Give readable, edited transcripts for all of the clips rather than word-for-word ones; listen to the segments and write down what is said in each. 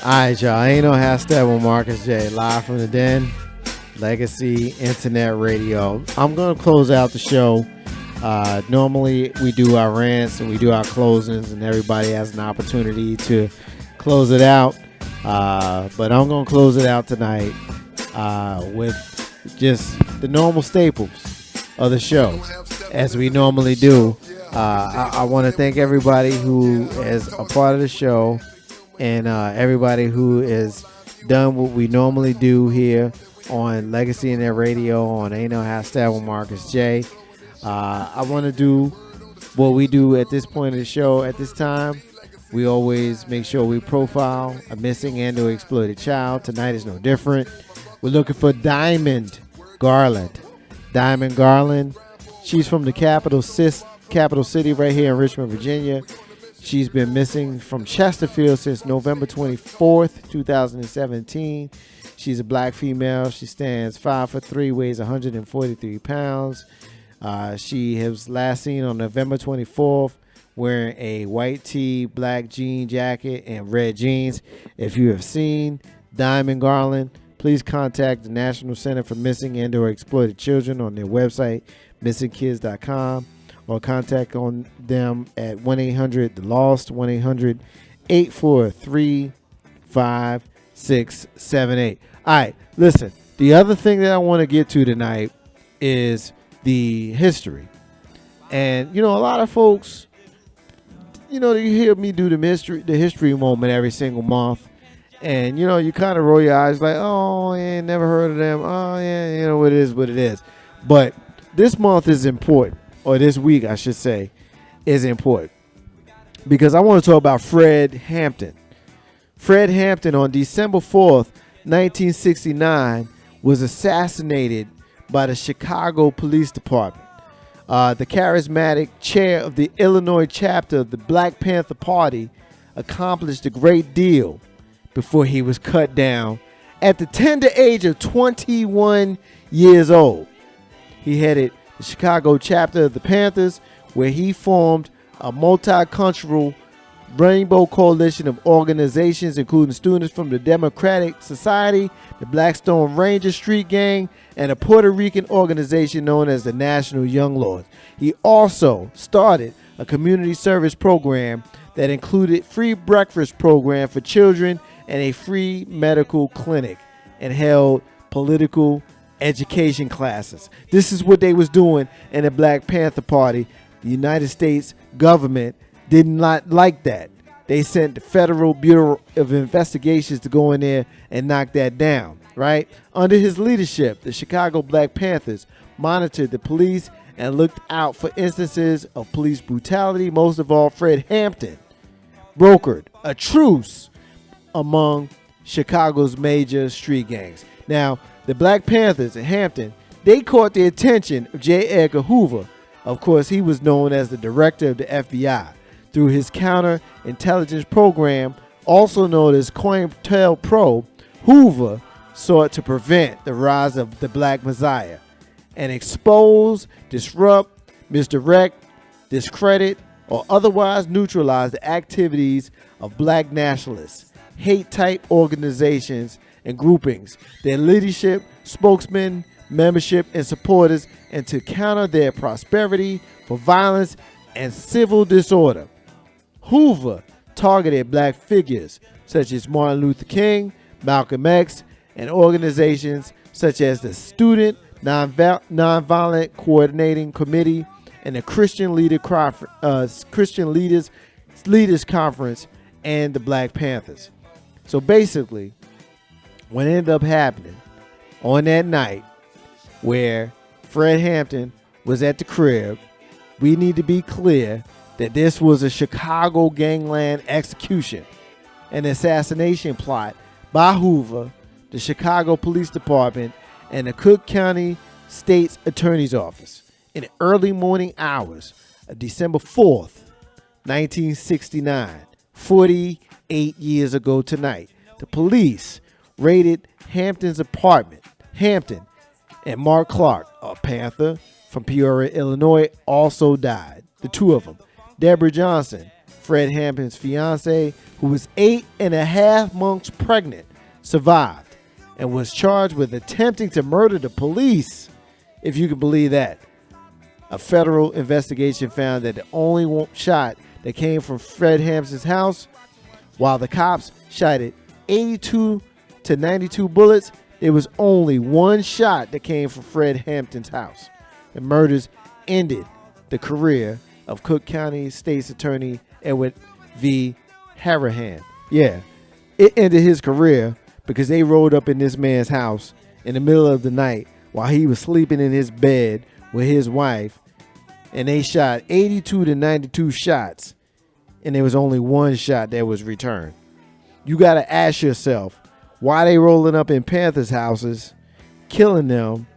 All right, y'all. Ain't no hashtag with Marcus J. Live from the den. Legacy Internet Radio. I'm going to close out the show. Normally, we do our rants and we do our closings, and everybody has an opportunity to close it out. But I'm going to close it out tonight with just the normal staples of the show, as we normally do. I want to thank everybody who is a part of the show and everybody who has done what we normally do here on Legacy Internet Radio on Ain't No Hashtag with Marcus J. I want to do what we do at this point of the show. At this time, we always make sure we profile a missing and or exploited child. Tonight is no different. We're looking for Diamond Garland. Diamond Garland. She's from the capital city right here in Richmond, Virginia. She's been missing from Chesterfield since November 24th, 2017. She's a black female. She stands 5'3", weighs 143 pounds. She was last seen on November 24th wearing a white tee, black jean jacket, and red jeans. If you have seen Diamond Garland, please contact the National Center for Missing and or Exploited Children on their website, missingkids.com. or contact on them at 1-800-THE-LOST, 1-800-843-5678. All right, listen, the other thing that I want to get to tonight is the history. And, you know, a lot of folks, you know, you hear me do the history moment every single month. And, you know, you kind of roll your eyes like, oh, yeah, never heard of them. Oh, yeah, you know, it is what it is. But this month is important. Or this week, I should say, is important. Because I want to talk about Fred Hampton. Fred Hampton on December 4th, 1969, was assassinated by the Chicago Police Department. The charismatic chair of the Illinois chapter of the Black Panther Party accomplished a great deal before he was cut down at the tender age of 21 years old. He headed the Chicago chapter of the Panthers, where he formed a multicultural rainbow coalition of organizations, including students from the Democratic Society, the Blackstone Ranger Street Gang, and a Puerto Rican organization known as the National Young Lords. He also started a community service program that included free breakfast program for children and a free medical clinic, and held political education classes. This is what they was doing in the Black Panther Party. The United States government did not like that. They sent the Federal Bureau of Investigations to go in there and knock that down, right? Under his leadership, the Chicago Black Panthers monitored the police and looked out for instances of police brutality. Most of all, Fred Hampton brokered a truce among Chicago's major street gangs. Now, the Black Panthers in Hampton, they caught the attention of J. Edgar Hoover. Of course, he was known as the director of the FBI. Through his counterintelligence program, also known as COINTELPRO, Hoover sought to prevent the rise of the Black Messiah and expose, disrupt, misdirect, discredit, or otherwise neutralize the activities of Black nationalists, hate-type organizations, and groupings, their leadership, spokesmen, membership, and supporters, and to counter their prosperity for violence and civil disorder. Hoover targeted black figures such as Martin Luther King, Malcolm X, and organizations such as the Student Nonviolent Coordinating Committee and the Christian Leaders Conference and the Black Panthers. So basically, what ended up happening on that night where Fred Hampton was at the crib, we need to be clear that this was a Chicago gangland execution, an assassination plot by Hoover, the Chicago Police Department, and the Cook County State's Attorney's Office. In the early morning hours of December 4th, 1969, 48 years ago tonight, the police raided Hampton's apartment. Hampton and Mark Clark, a Panther from Peoria, Illinois, also died. The two of them. Deborah Johnson, Fred Hampton's fiance, who was 8.5 months pregnant, survived and was charged with attempting to murder the police, if you can believe that. A federal investigation found that the only shot that came from Fred Hampton's house, while the cops shot at 82 to 92 bullets, there was only one shot that came from Fred Hampton's house. The murders ended the career of Cook County State's Attorney Edward V. Harahan. Yeah, it ended his career because they rolled up in this man's house in the middle of the night while he was sleeping in his bed with his wife, and they shot 82 to 92 shots, and there was only one shot that was returned. You got to ask yourself, why they rolling up in Panthers' houses, killing them,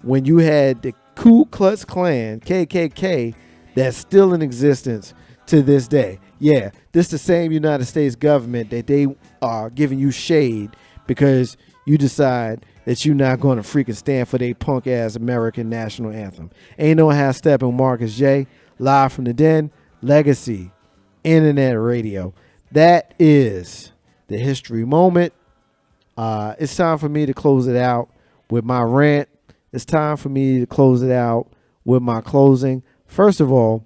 when you had the Ku Klux Klan, KKK, that's still in existence to this day. Yeah, this the same United States government that they are giving you shade because you decide that you're not going to freaking stand for their punk-ass American national anthem. Ain't no half stepping. Marcus J, live from the den, Legacy Internet Radio. That is the history moment. It's time for me to close it out with my rant. It's time for me to close it out with my closing. First of all,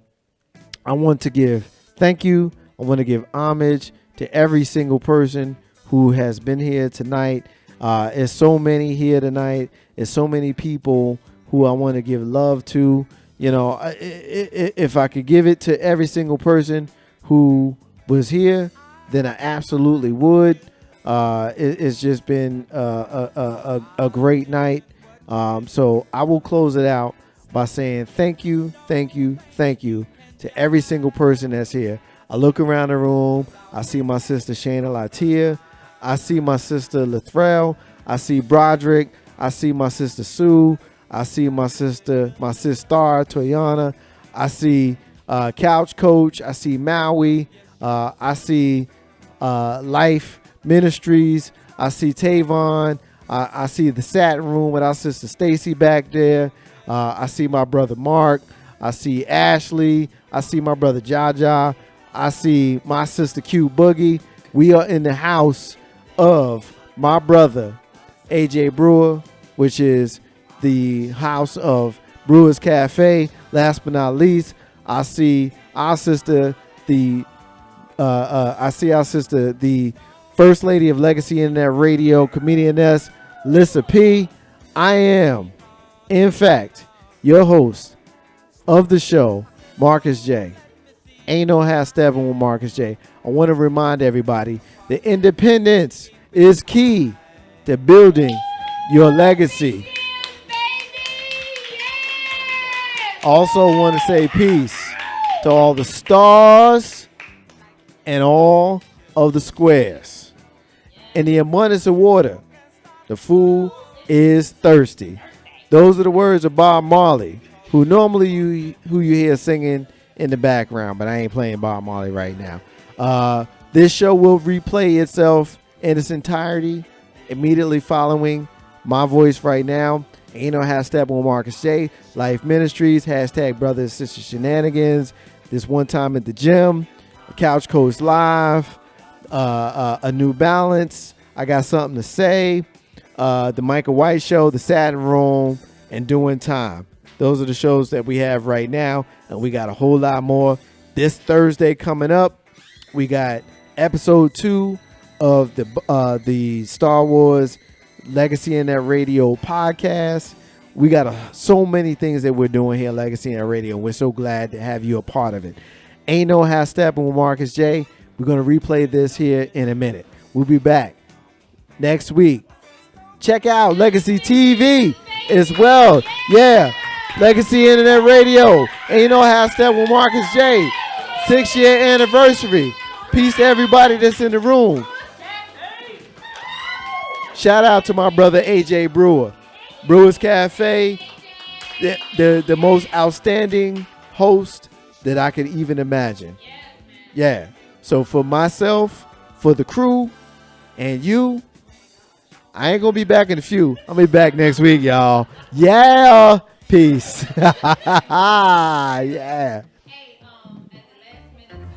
I want to give thank you. I want to give homage to every single person who has been here tonight. There's so many here tonight. There's so many people who I want to give love to. You know, if I could give it to every single person who was here, then I absolutely would. It's just been a great night. So I will close it out by saying thank you to every single person that's here. I look around the room. I see my sister Shayna Latia. I see my sister Lathrell. I see Broderick. I see my sister Sue. I see my sister Toyana. I see Couch Coach. I see Maui. I see Life Ministries. I see Tavon. I see the Satin Room with our sister Stacy back there. I see my brother Mark. I see Ashley. I see my brother Jaja. I see my sister Q Boogie. We are in the house of my brother AJ Brewer, which is the house of Brewers Cafe. Last but not least, I see our sister, the First Lady of Legacy Internet Radio, comedianess Lissa P. I am, in fact, your host of the show, Marcus J. Ain't no half stepping with Marcus J. I want to remind everybody that independence is key to building your legacy. Also want to say peace to all the stars and all of the squares. In the abundance of water, the fool is thirsty. Those are the words of Bob Marley, who normally you hear singing in the background, but I ain't playing Bob Marley right now. This show will replay itself in its entirety immediately following my voice right now. Ain't no half step on Marcus J. Life Ministries, hashtag Brothers and Sisters Shenanigans. This one time at the gym, Couch Coach Live, a New Balance. I got something to say. The Michael White Show, the Satin Room, and Doing Time. Those are the shows that we have right now, and we got a whole lot more. This Thursday coming up, we got episode 2 of the Star Wars Legacy in That Radio podcast. We got so many things that we're doing here at Legacy in That Radio, and we're so glad to have you a part of it. Ain't no half stepping with Marcus J. We're going to replay this here in a minute. We'll be back next week. Check out Legacy TV as well. Yeah. Legacy Internet Radio. Ain't no half step with Marcus J. 6-year anniversary. Peace to everybody that's in the room. Shout out to my brother AJ Brewer. Brewers Cafe. The most outstanding host that I could even imagine. Yeah. So for myself, for the crew, and you, I ain't going to be back in a few. I'll be back next week, y'all. Yeah. Peace. Yeah.